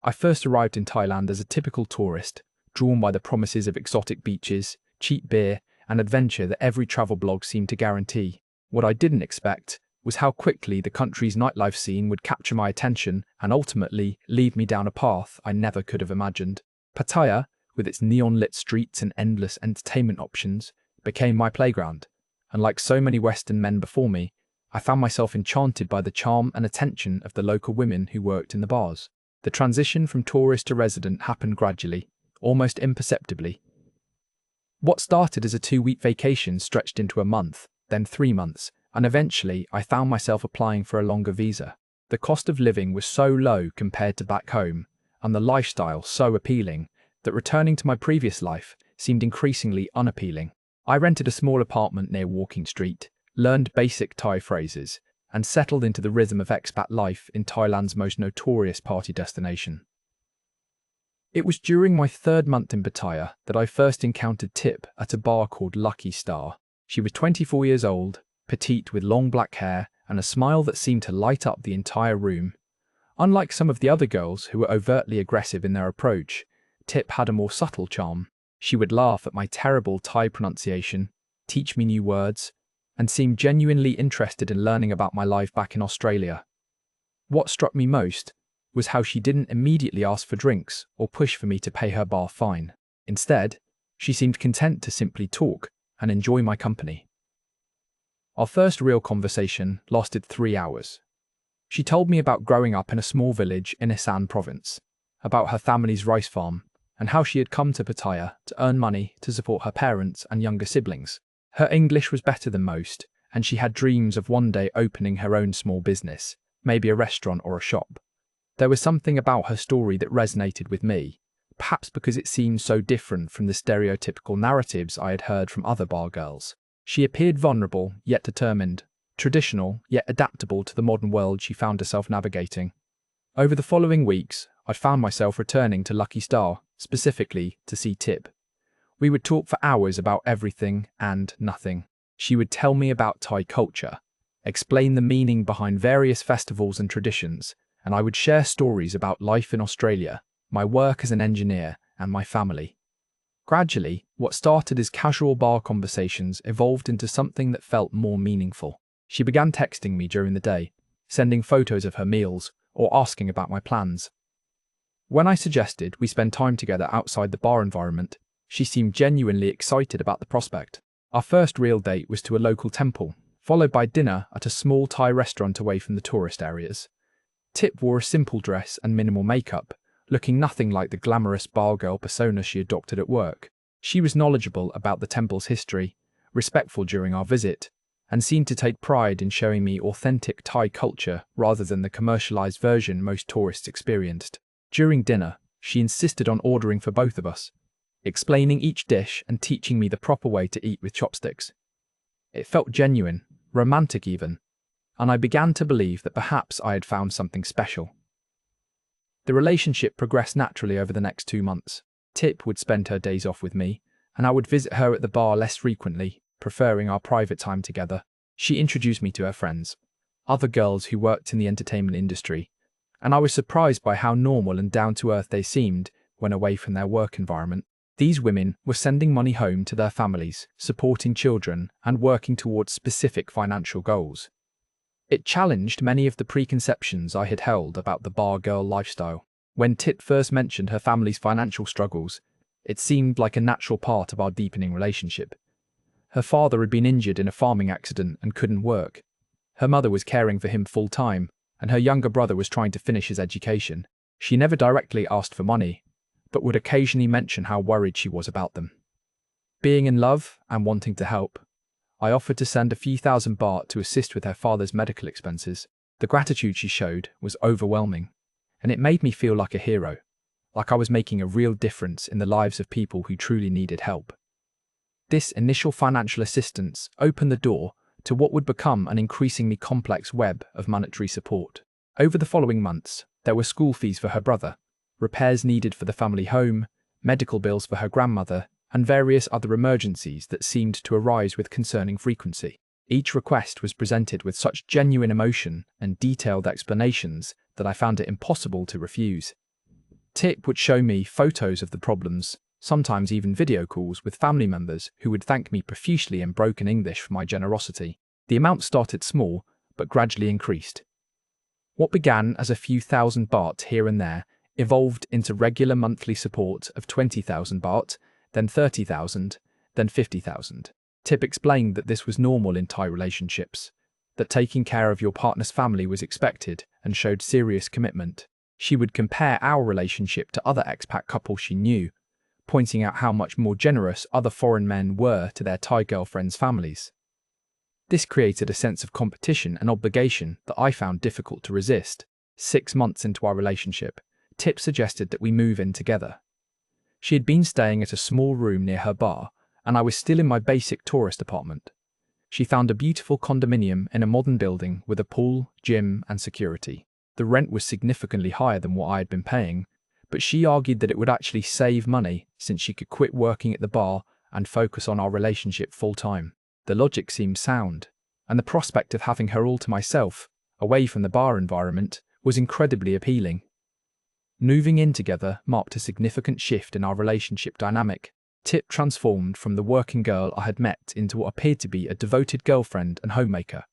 I first arrived in Thailand as a typical tourist, drawn by the promises of exotic beaches, cheap beer, and adventure that every travel blog seemed to guarantee. What I didn't expect was how quickly the country's nightlife scene would capture my attention and ultimately lead me down a path I never could have imagined. Pattaya, with its neon-lit streets and endless entertainment options, became my playground, and like so many Western men before me, I found myself enchanted by the charm and attention of the local women who worked in the bars. The transition from tourist to resident happened gradually, almost imperceptibly. What started as a 2-week vacation stretched into a month, then 3 months, and eventually I found myself applying for a longer visa. The cost of living was so low compared to back home, and the lifestyle so appealing, that returning to my previous life seemed increasingly unappealing. I rented a small apartment near Walking Street, learned basic Thai phrases, and settled into the rhythm of expat life in Thailand's most notorious party destination. It was during my 3rd month in Pattaya that I first encountered Tip at a bar called Lucky Star. She was 24 years old, petite with long black hair and a smile that seemed to light up the entire room. Unlike some of the other girls who were overtly aggressive in their approach, Tip had a more subtle charm. She would laugh at my terrible Thai pronunciation, teach me new words, and seemed genuinely interested in learning about my life back in Australia. What struck me most was how she didn't immediately ask for drinks or push for me to pay her bar fine. Instead, she seemed content to simply talk and enjoy my company. Our first real conversation lasted 3 hours. She told me about growing up in a small village in Isan province, about her family's rice farm, and how she had come to Pattaya to earn money to support her parents and younger siblings. Her English was better than most, and she had dreams of one day opening her own small business, maybe a restaurant or a shop. There was something about her story that resonated with me, perhaps because it seemed so different from the stereotypical narratives I had heard from other bar girls. She appeared vulnerable, yet determined, traditional, yet adaptable to the modern world she found herself navigating. Over the following weeks, I found myself returning to Lucky Star, specifically to see Tip. We would talk for hours about everything and nothing. She would tell me about Thai culture, explain the meaning behind various festivals and traditions, and I would share stories about life in Australia, my work as an engineer, and my family. Gradually, what started as casual bar conversations evolved into something that felt more meaningful. She began texting me during the day, sending photos of her meals, or asking about my plans. When I suggested we spend time together outside the bar environment, she seemed genuinely excited about the prospect. Our first real date was to a local temple, followed by dinner at a small Thai restaurant away from the tourist areas. Tip wore a simple dress and minimal makeup, looking nothing like the glamorous bar girl persona she adopted at work. She was knowledgeable about the temple's history, respectful during our visit, and seemed to take pride in showing me authentic Thai culture rather than the commercialized version most tourists experienced. During dinner, she insisted on ordering for both of us, explaining each dish and teaching me the proper way to eat with chopsticks. It felt genuine, romantic even, and I began to believe that perhaps I had found something special. The relationship progressed naturally over the next 2 months. Tip would spend her days off with me, and I would visit her at the bar less frequently, preferring our private time together. She introduced me to her friends, other girls who worked in the entertainment industry, and I was surprised by how normal and down-to-earth they seemed when away from their work environment. These women were sending money home to their families, supporting children, and working towards specific financial goals. It challenged many of the preconceptions I had held about the bar girl lifestyle. When Tip first mentioned her family's financial struggles, it seemed like a natural part of our deepening relationship. Her father had been injured in a farming accident and couldn't work. Her mother was caring for him full-time, and her younger brother was trying to finish his education. She never directly asked for money, but would occasionally mention how worried she was about them. Being in love and wanting to help, I offered to send a few thousand baht to assist with her father's medical expenses. The gratitude she showed was overwhelming, and it made me feel like a hero, like I was making a real difference in the lives of people who truly needed help. This initial financial assistance opened the door to what would become an increasingly complex web of monetary support. Over the following months, there were school fees for her brother, repairs needed for the family home, medical bills for her grandmother, and various other emergencies that seemed to arise with concerning frequency. Each request was presented with such genuine emotion and detailed explanations that I found it impossible to refuse. Tip would show me photos of the problems, sometimes even video calls with family members who would thank me profusely in broken English for my generosity. The amount started small, but gradually increased. What began as a few thousand baht here and there evolved into regular monthly support of 20,000 baht, then 30,000, then 50,000. Tip explained that this was normal in Thai relationships, that taking care of your partner's family was expected and showed serious commitment. She would compare our relationship to other expat couples she knew, pointing out how much more generous other foreign men were to their Thai girlfriends' families. This created a sense of competition and obligation that I found difficult to resist. 6 months into our relationship, Tip suggested that we move in together. She had been staying at a small room near her bar, and I was still in my basic tourist apartment. She found a beautiful condominium in a modern building with a pool, gym, and security. The rent was significantly higher than what I had been paying, but she argued that it would actually save money since she could quit working at the bar and focus on our relationship full-time. The logic seemed sound, and the prospect of having her all to myself, away from the bar environment, was incredibly appealing. Moving in together marked a significant shift in our relationship dynamic. Tip transformed from the working girl I had met into what appeared to be a devoted girlfriend and homemaker.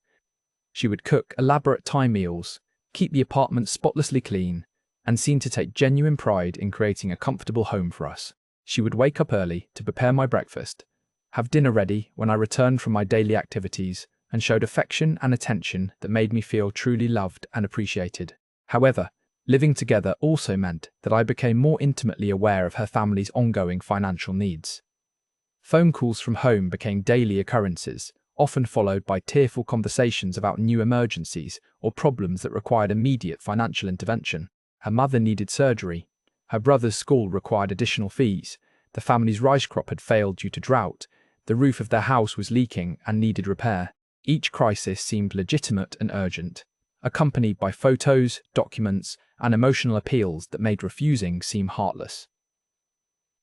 She would cook elaborate Thai meals, keep the apartment spotlessly clean, and seemed to take genuine pride in creating a comfortable home for us. She would wake up early to prepare my breakfast, have dinner ready when I returned from my daily activities, and showed affection and attention that made me feel truly loved and appreciated. However, living together also meant that I became more intimately aware of her family's ongoing financial needs. Phone calls from home became daily occurrences, often followed by tearful conversations about new emergencies or problems that required immediate financial intervention. Her mother needed surgery, her brother's school required additional fees, the family's rice crop had failed due to drought, the roof of their house was leaking and needed repair. Each crisis seemed legitimate and urgent, accompanied by photos, documents, and emotional appeals that made refusing seem heartless.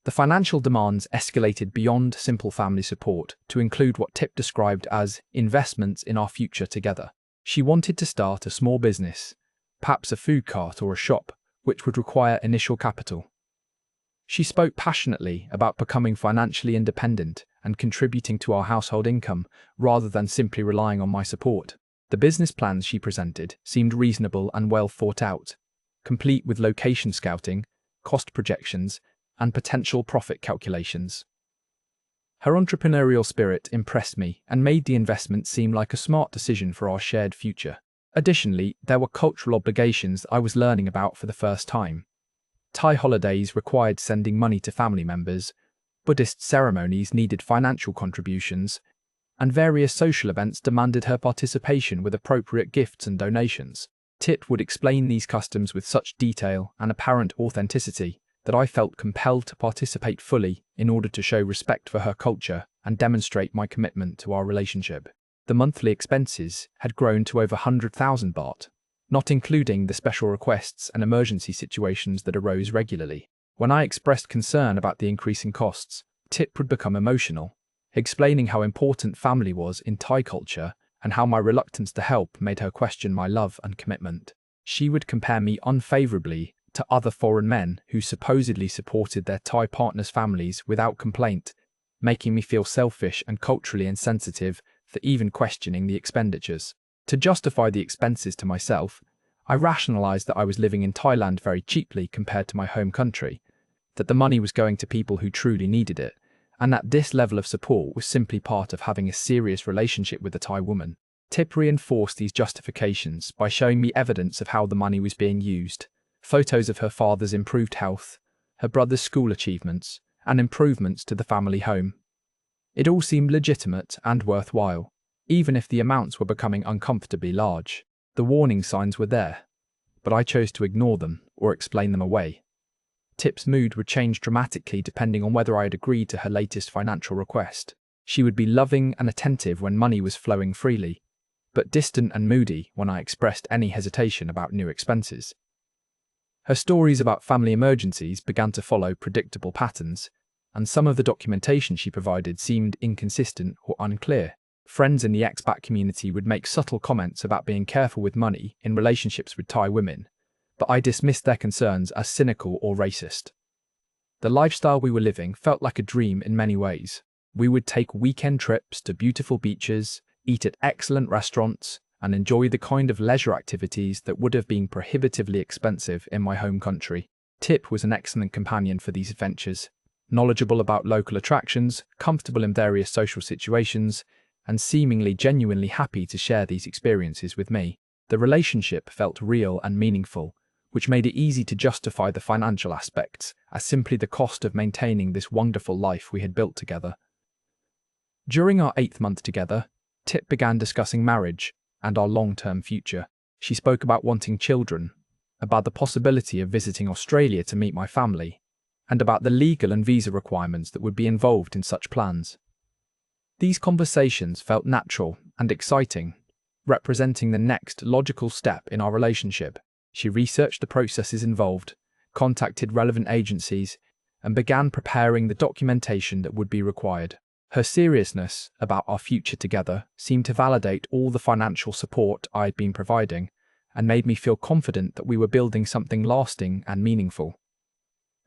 The financial demands escalated beyond simple family support to include what Tip described as investments in our future together. She wanted to start a small business, perhaps a food cart or a shop, which would require initial capital. She spoke passionately about becoming financially independent and contributing to our household income rather than simply relying on my support. The business plans she presented seemed reasonable and well thought out, complete with location scouting, cost projections, and potential profit calculations. Her entrepreneurial spirit impressed me and made the investment seem like a smart decision for our shared future. Additionally, there were cultural obligations I was learning about for the first time. Thai holidays required sending money to family members, Buddhist ceremonies needed financial contributions, and various social events demanded her participation with appropriate gifts and donations. Tip would explain these customs with such detail and apparent authenticity that I felt compelled to participate fully in order to show respect for her culture and demonstrate my commitment to our relationship. The monthly expenses had grown to over 100,000 baht, not including the special requests and emergency situations that arose regularly. When I expressed concern about the increasing costs, Tip would become emotional, explaining how important family was in Thai culture and how my reluctance to help made her question my love and commitment. She would compare me unfavorably to other foreign men who supposedly supported their Thai partners' families without complaint, making me feel selfish and culturally insensitive for even questioning the expenditures. To justify the expenses to myself, I rationalized that I was living in Thailand very cheaply compared to my home country, that the money was going to people who truly needed it, and that this level of support was simply part of having a serious relationship with a Thai woman. Tip reinforced these justifications by showing me evidence of how the money was being used, photos of her father's improved health, her brother's school achievements, and improvements to the family home. It all seemed legitimate and worthwhile, even if the amounts were becoming uncomfortably large. The warning signs were there, but I chose to ignore them or explain them away. Tip's mood would change dramatically depending on whether I had agreed to her latest financial request. She would be loving and attentive when money was flowing freely, but distant and moody when I expressed any hesitation about new expenses. Her stories about family emergencies began to follow predictable patterns, and some of the documentation she provided seemed inconsistent or unclear. Friends in the expat community would make subtle comments about being careful with money in relationships with Thai women, but I dismissed their concerns as cynical or racist. The lifestyle we were living felt like a dream in many ways. We would take weekend trips to beautiful beaches, eat at excellent restaurants, and enjoy the kind of leisure activities that would have been prohibitively expensive in my home country. Tip was an excellent companion for these adventures, knowledgeable about local attractions, comfortable in various social situations, and seemingly genuinely happy to share these experiences with me. The relationship felt real and meaningful, which made it easy to justify the financial aspects as simply the cost of maintaining this wonderful life we had built together. During our 8th month together, Tip began discussing marriage and our long-term future. She spoke about wanting children, about the possibility of visiting Australia to meet my family, and about the legal and visa requirements that would be involved in such plans. These conversations felt natural and exciting, representing the next logical step in our relationship. She researched the processes involved, contacted relevant agencies, and began preparing the documentation that would be required. Her seriousness about our future together seemed to validate all the financial support I had been providing and made me feel confident that we were building something lasting and meaningful.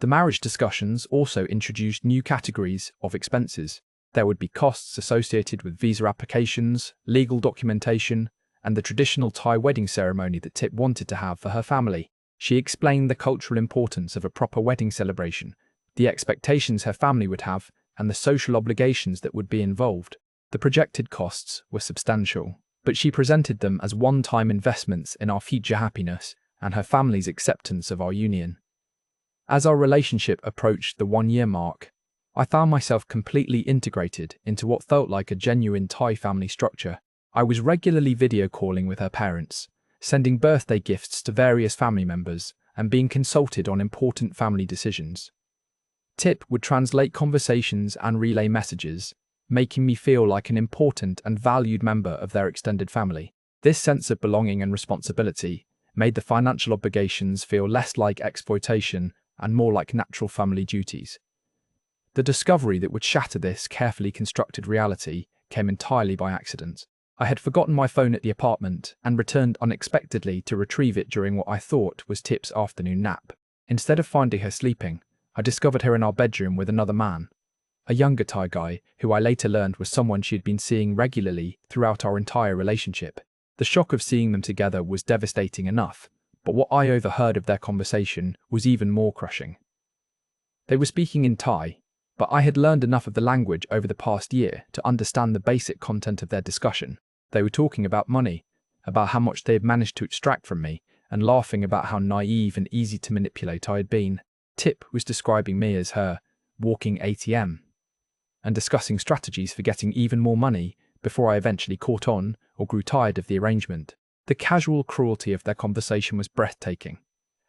The marriage discussions also introduced new categories of expenses. There would be costs associated with visa applications, legal documentation, and the traditional Thai wedding ceremony that Tip wanted to have for her family. She explained the cultural importance of a proper wedding celebration, the expectations her family would have, and the social obligations that would be involved. The projected costs were substantial, but she presented them as one-time investments in our future happiness and her family's acceptance of our union. As our relationship approached the 1-year mark, I found myself completely integrated into what felt like a genuine Thai family structure. I was regularly video calling with her parents, sending birthday gifts to various family members, and being consulted on important family decisions. Tip would translate conversations and relay messages, making me feel like an important and valued member of their extended family. This sense of belonging and responsibility made the financial obligations feel less like exploitation and more like natural family duties. The discovery that would shatter this carefully constructed reality came entirely by accident. I had forgotten my phone at the apartment and returned unexpectedly to retrieve it during what I thought was Tip's afternoon nap. Instead of finding her sleeping, I discovered her in our bedroom with another man, a younger Thai guy who I later learned was someone she had been seeing regularly throughout our entire relationship. The shock of seeing them together was devastating enough, but what I overheard of their conversation was even more crushing. They were speaking in Thai, but I had learned enough of the language over the past year to understand the basic content of their discussion. They were talking about money, about how much they had managed to extract from me, and laughing about how naive and easy to manipulate I had been. Tip was describing me as her walking ATM, and discussing strategies for getting even more money before I eventually caught on or grew tired of the arrangement. The casual cruelty of their conversation was breathtaking,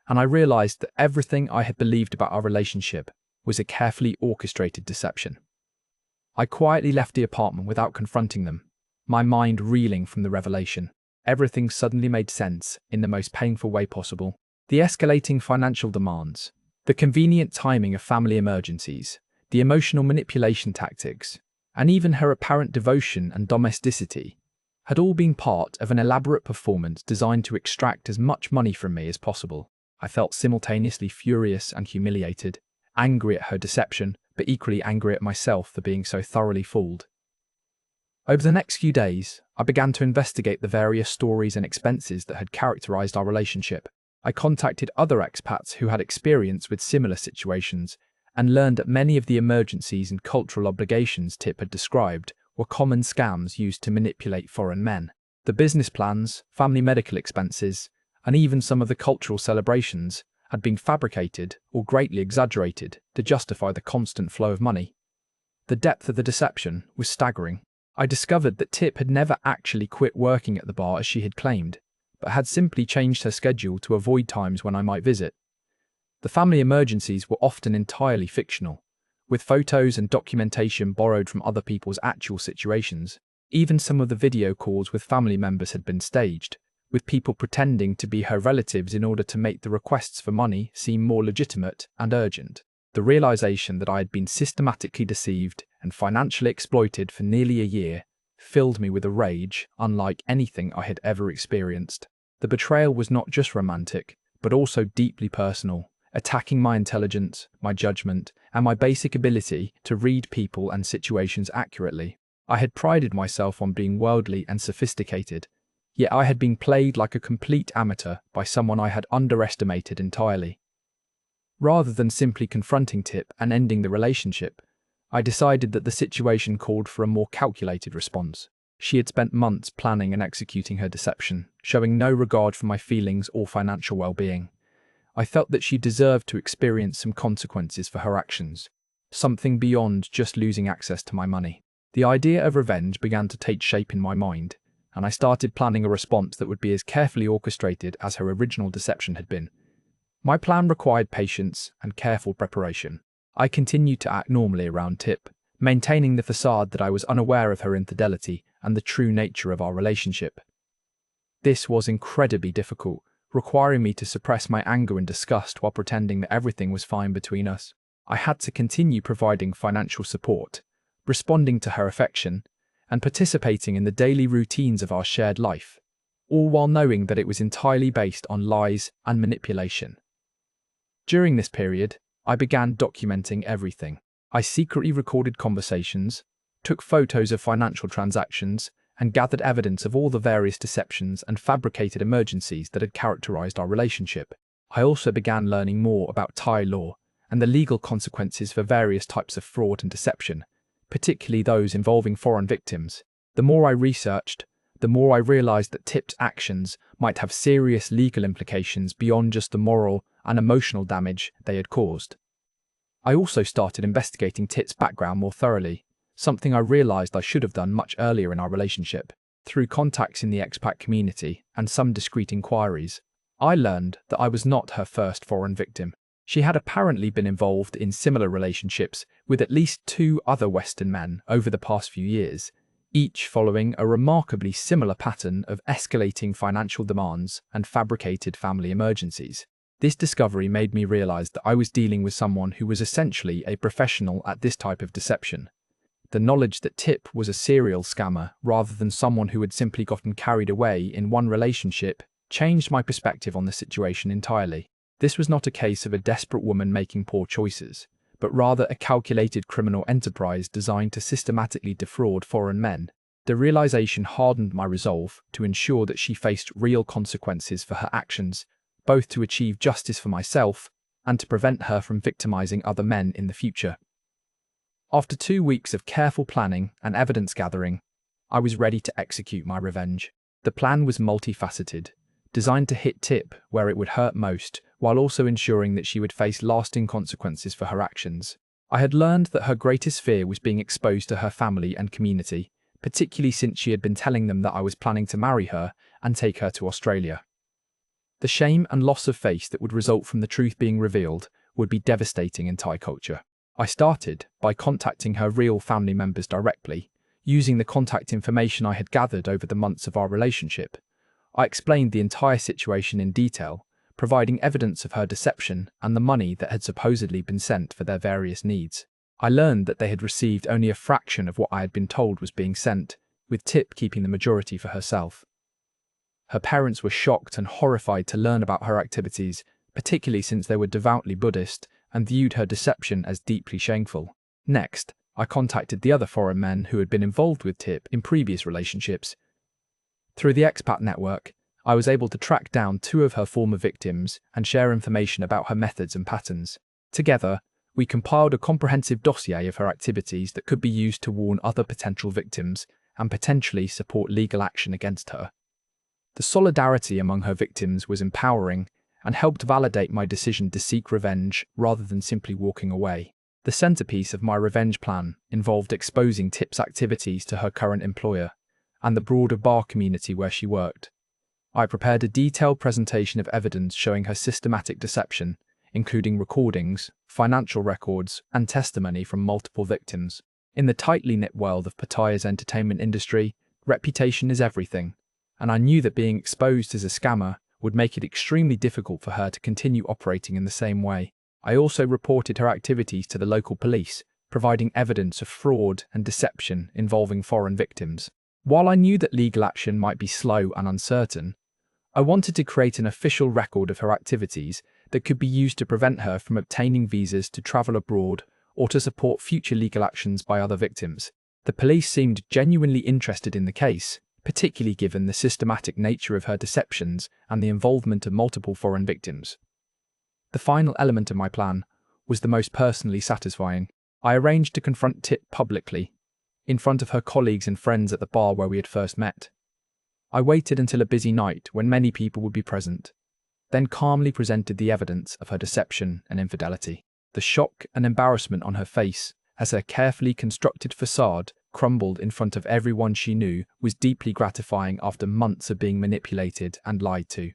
and I realized that everything I had believed about our relationship was a carefully orchestrated deception. I quietly left the apartment without confronting them, my mind reeling from the revelation. Everything suddenly made sense in the most painful way possible. The escalating financial demands, the convenient timing of family emergencies, the emotional manipulation tactics, and even her apparent devotion and domesticity had all been part of an elaborate performance designed to extract as much money from me as possible. I felt simultaneously furious and humiliated, angry at her deception, but equally angry at myself for being so thoroughly fooled. Over the next few days, I began to investigate the various stories and expenses that had characterized our relationship. I contacted other expats who had experience with similar situations and learned that many of the emergencies and cultural obligations Tip had described were common scams used to manipulate foreign men. The business plans, family medical expenses, and even some of the cultural celebrations had been fabricated or greatly exaggerated to justify the constant flow of money. The depth of the deception was staggering. I discovered that Tip had never actually quit working at the bar as she had claimed, but had simply changed her schedule to avoid times when I might visit. The family emergencies were often entirely fictional, with photos and documentation borrowed from other people's actual situations. Even some of the video calls with family members had been staged, with people pretending to be her relatives in order to make the requests for money seem more legitimate and urgent. The realization that I had been systematically deceived and financially exploited for nearly a year filled me with a rage unlike anything I had ever experienced. The betrayal was not just romantic, but also deeply personal, attacking my intelligence, my judgment, and my basic ability to read people and situations accurately. I had prided myself on being worldly and sophisticated, yet I had been played like a complete amateur by someone I had underestimated entirely. Rather than simply confronting Tip and ending the relationship, I decided that the situation called for a more calculated response. She had spent months planning and executing her deception, showing no regard for my feelings or financial well-being. I felt that she deserved to experience some consequences for her actions, something beyond just losing access to my money. The idea of revenge began to take shape in my mind, and I started planning a response that would be as carefully orchestrated as her original deception had been. My plan required patience and careful preparation. I continued to act normally around Tip, maintaining the facade that I was unaware of her infidelity and the true nature of our relationship. This was incredibly difficult, requiring me to suppress my anger and disgust while pretending that everything was fine between us. I had to continue providing financial support, responding to her affection, and participating in the daily routines of our shared life, all while knowing that it was entirely based on lies and manipulation. During this period, I began documenting everything. I secretly recorded conversations, took photos of financial transactions, and gathered evidence of all the various deceptions and fabricated emergencies that had characterized our relationship. I also began learning more about Thai law and the legal consequences for various types of fraud and deception, particularly those involving foreign victims. The more I researched, the more I realized that Tip's actions might have serious legal implications beyond just the moral and emotional damage they had caused. I also started investigating Tip's background more thoroughly, something I realized I should have done much earlier in our relationship. Through contacts in the expat community and some discreet inquiries, I learned that I was not her first foreign victim. She had apparently been involved in similar relationships with at least 2 other Western men over the past few years, each following a remarkably similar pattern of escalating financial demands and fabricated family emergencies. This discovery made me realize that I was dealing with someone who was essentially a professional at this type of deception. The knowledge that Tip was a serial scammer rather than someone who had simply gotten carried away in one relationship changed my perspective on the situation entirely. This was not a case of a desperate woman making poor choices, but rather a calculated criminal enterprise designed to systematically defraud foreign men. The realization hardened my resolve to ensure that she faced real consequences for her actions, both to achieve justice for myself and to prevent her from victimizing other men in the future. After 2 weeks of careful planning and evidence gathering, I was ready to execute my revenge. The plan was multifaceted, designed to hit Tip where it would hurt most, while also ensuring that she would face lasting consequences for her actions. I had learned that her greatest fear was being exposed to her family and community, particularly since she had been telling them that I was planning to marry her and take her to Australia. The shame and loss of face that would result from the truth being revealed would be devastating in Thai culture. I started by contacting her real family members directly, using the contact information I had gathered over the months of our relationship. I explained the entire situation in detail, providing evidence of her deception and the money that had supposedly been sent for their various needs. I learned that they had received only a fraction of what I had been told was being sent, with Tip keeping the majority for herself. Her parents were shocked and horrified to learn about her activities, particularly since they were devoutly Buddhist and viewed her deception as deeply shameful. Next, I contacted the other foreign men who had been involved with Tip in previous relationships. Through the Expat network, I was able to track down 2 of her former victims and share information about her methods and patterns. Together, we compiled a comprehensive dossier of her activities that could be used to warn other potential victims and potentially support legal action against her. The solidarity among her victims was empowering and helped validate my decision to seek revenge rather than simply walking away. The centerpiece of my revenge plan involved exposing Tip's activities to her current employer and the broader bar community where she worked. I prepared a detailed presentation of evidence showing her systematic deception, including recordings, financial records, and testimony from multiple victims. In the tightly knit world of Pattaya's entertainment industry, reputation is everything, and I knew that being exposed as a scammer would make it extremely difficult for her to continue operating in the same way. I also reported her activities to the local police, providing evidence of fraud and deception involving foreign victims. While I knew that legal action might be slow and uncertain, I wanted to create an official record of her activities that could be used to prevent her from obtaining visas to travel abroad or to support future legal actions by other victims. The police seemed genuinely interested in the case, particularly given the systematic nature of her deceptions and the involvement of multiple foreign victims. The final element of my plan was the most personally satisfying. I arranged to confront Tip publicly, in front of her colleagues and friends at the bar where we had first met. I waited until a busy night when many people would be present, then calmly presented the evidence of her deception and infidelity. The shock and embarrassment on her face as her carefully constructed facade crumbled in front of everyone she knew was deeply gratifying after months of being manipulated and lied to.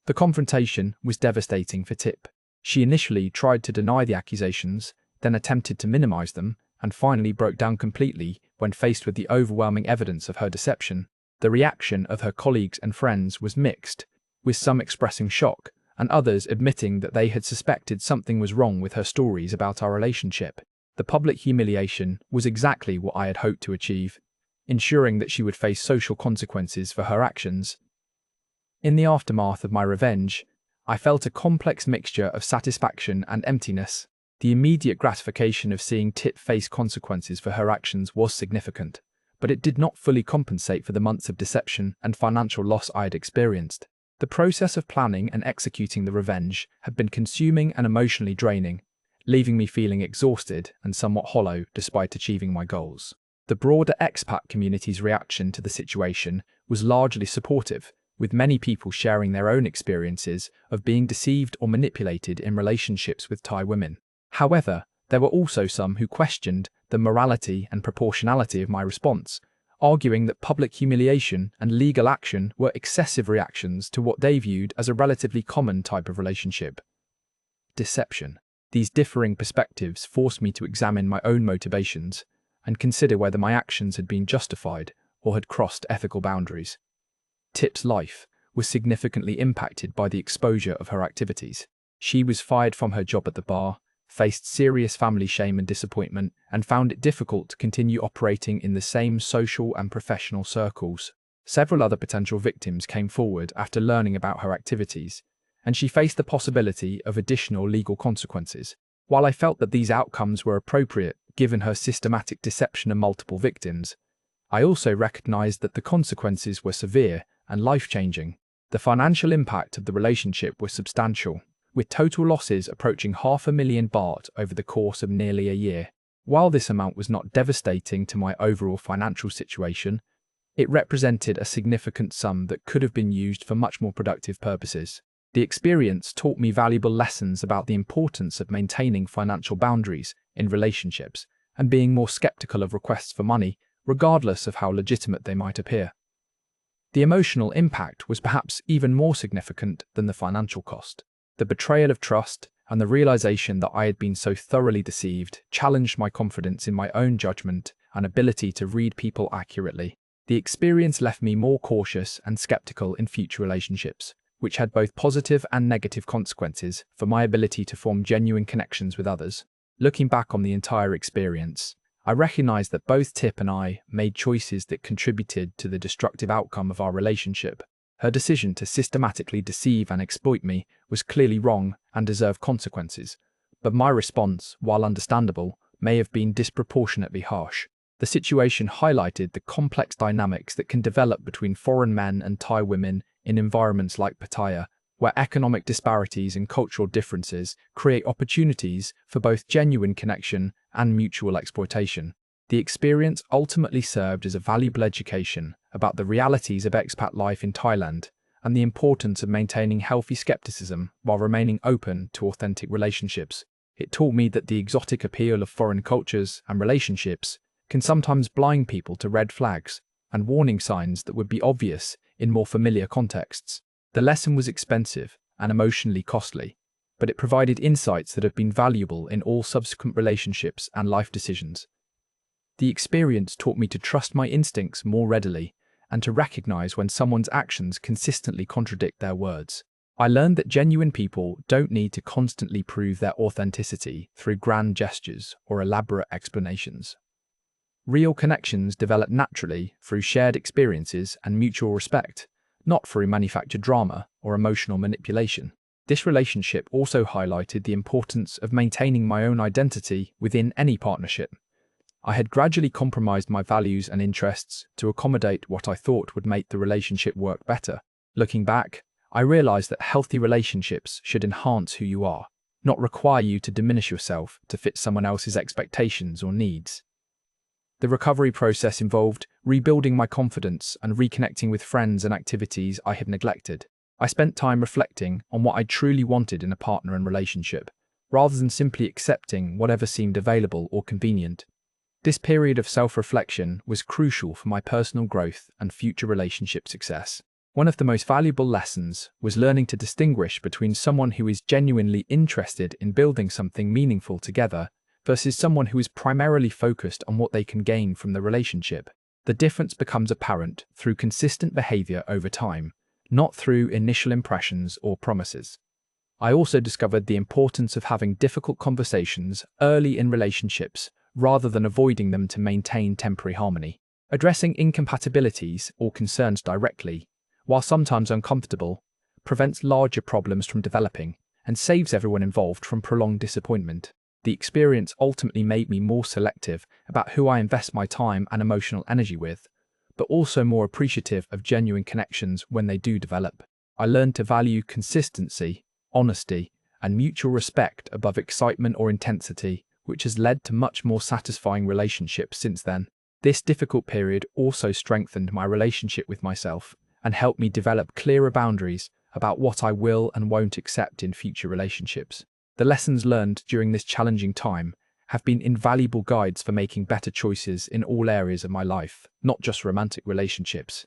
The confrontation was devastating for Tip. She initially tried to deny the accusations, then attempted to minimize them, and finally broke down completely when faced with the overwhelming evidence of her deception. The reaction of her colleagues and friends was mixed, with some expressing shock and others admitting that they had suspected something was wrong with her stories about our relationship. The public humiliation was exactly what I had hoped to achieve, ensuring that she would face social consequences for her actions. In the aftermath of my revenge, I felt a complex mixture of satisfaction and emptiness. The immediate gratification of seeing Tip face consequences for her actions was significant, but it did not fully compensate for the months of deception and financial loss I had experienced. The process of planning and executing the revenge had been consuming and emotionally draining, leaving me feeling exhausted and somewhat hollow despite achieving my goals. The broader expat community's reaction to the situation was largely supportive, with many people sharing their own experiences of being deceived or manipulated in relationships with Thai women. However, there were also some who questioned the morality and proportionality of my response, arguing that public humiliation and legal action were excessive reactions to what they viewed as a relatively common type of relationship. Deception. These differing perspectives forced me to examine my own motivations and consider whether my actions had been justified or had crossed ethical boundaries. Tip's life was significantly impacted by the exposure of her activities. She was fired from her job at the bar, faced serious family shame and disappointment, and found it difficult to continue operating in the same social and professional circles. Several other potential victims came forward after learning about her activities, and she faced the possibility of additional legal consequences. While I felt that these outcomes were appropriate given her systematic deception of multiple victims, I also recognized that the consequences were severe and life-changing. The financial impact of the relationship was substantial, with total losses approaching $500,000 over the course of nearly a year. While this amount was not devastating to my overall financial situation, it represented a significant sum that could have been used for much more productive purposes. The experience taught me valuable lessons about the importance of maintaining financial boundaries in relationships and being more skeptical of requests for money, regardless of how legitimate they might appear. The emotional impact was perhaps even more significant than the financial cost. The betrayal of trust and the realization that I had been so thoroughly deceived challenged my confidence in my own judgment and ability to read people accurately. The experience left me more cautious and skeptical in future relationships, which had both positive and negative consequences for my ability to form genuine connections with others. Looking back on the entire experience, I recognized that both Tip and I made choices that contributed to the destructive outcome of our relationship. Her decision to systematically deceive and exploit me was clearly wrong and deserved consequences, but my response, while understandable, may have been disproportionately harsh. The situation highlighted the complex dynamics that can develop between foreign men and Thai women in environments like Pattaya, where economic disparities and cultural differences create opportunities for both genuine connection and mutual exploitation. The experience ultimately served as a valuable education about the realities of expat life in Thailand and the importance of maintaining healthy skepticism while remaining open to authentic relationships. It taught me that the exotic appeal of foreign cultures and relationships can sometimes blind people to red flags and warning signs that would be obvious in more familiar contexts. The lesson was expensive and emotionally costly, but it provided insights that have been valuable in all subsequent relationships and life decisions. The experience taught me to trust my instincts more readily and to recognize when someone's actions consistently contradict their words. I learned that genuine people don't need to constantly prove their authenticity through grand gestures or elaborate explanations. Real connections develop naturally through shared experiences and mutual respect, not through manufactured drama or emotional manipulation. This relationship also highlighted the importance of maintaining my own identity within any partnership. I had gradually compromised my values and interests to accommodate what I thought would make the relationship work better. Looking back, I realized that healthy relationships should enhance who you are, not require you to diminish yourself to fit someone else's expectations or needs. The recovery process involved rebuilding my confidence and reconnecting with friends and activities I had neglected. I spent time reflecting on what I truly wanted in a partner and relationship, rather than simply accepting whatever seemed available or convenient. This period of self-reflection was crucial for my personal growth and future relationship success. One of the most valuable lessons was learning to distinguish between someone who is genuinely interested in building something meaningful together versus someone who is primarily focused on what they can gain from the relationship. The difference becomes apparent through consistent behavior over time, not through initial impressions or promises. I also discovered the importance of having difficult conversations early in relationships rather than avoiding them to maintain temporary harmony. Addressing incompatibilities or concerns directly, while sometimes uncomfortable, prevents larger problems from developing and saves everyone involved from prolonged disappointment. The experience ultimately made me more selective about who I invest my time and emotional energy with, but also more appreciative of genuine connections when they do develop. I learned to value consistency, honesty, and mutual respect above excitement or intensity, which has led to much more satisfying relationships since then. This difficult period also strengthened my relationship with myself and helped me develop clearer boundaries about what I will and won't accept in future relationships. The lessons learned during this challenging time have been invaluable guides for making better choices in all areas of my life, not just romantic relationships.